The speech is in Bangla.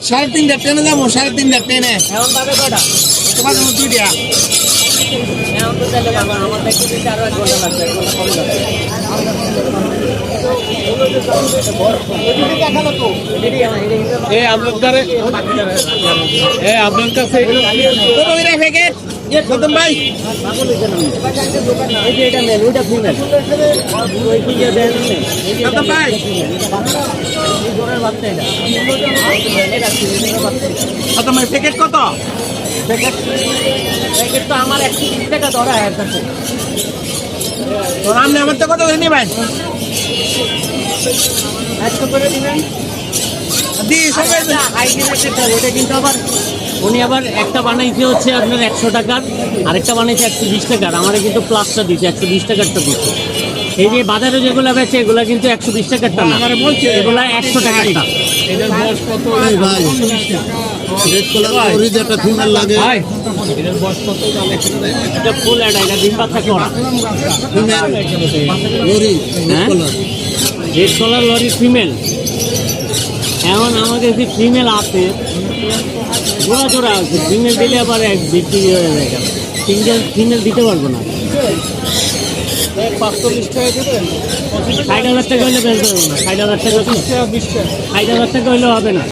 3.5 ট্রেনে যাবো, 3.5 ট্রেনে। এখন পাবে কটা? তোমার জন্য 2টা। এখন তো চাইলে পাবো না, আমার দেখতে দিতে আরো 1 ঘন্টা লাগবে, 1 ঘন্টা কম লাগবে। আপনার কাছে কত করে প্যাকেট গৌতম ভাই? এই যে এটা মেল, ওইটা ফিমেল। ওই কি যে দেন নেই, গৌতম ভাই এই ঘরের বাচ্চা এটা। এটা ফিমেলের বাচ্চা। গৌতম ভাই প্যাকেট কত? প্যাকেট তো আমার 120 টাকা ধরা এর কাছে। তো আপনি আমার তো কত করে নেবেন? 100 করে দিবেন। দি সবাই ওটা কিন্তু আবার উনি আবার একটা বানাইছে হচ্ছে আপনার 100 টাকার, আরেকটা বানাইছে 120 টাকার। আমারে কিন্তু প্লাসটা দিচ্ছে 120 টাকারটা দিচ্ছে। এই যে বাজারে যেগুলো বেচে এগুলো কিন্তু 120 টাকারটা না, এগুলো 100 টাকারটা। এটার বয়স কত ভাই? রেড কালার লরি যেটা ফিমেল লাগে ভাই এটার বয়স কত? এটা ফুল অ্যাড, এটা ডিম বাচ্চা করা লরি হ্যাঁ? Red colour lorry female. এখন আমাদের যে ফিমেল আছে জোড়া জোড়া আছে, ফিমেল দিলে আবার এক বিক্রি হয়ে যায়, সিঙ্গেল ফিমেল দিতে পারবো না। 520 টাকা দেবেন? 60,000 টাকা হলে বেচতে পারবো না, 60,000 টাকা 60,000 টাকা হলে হবে না।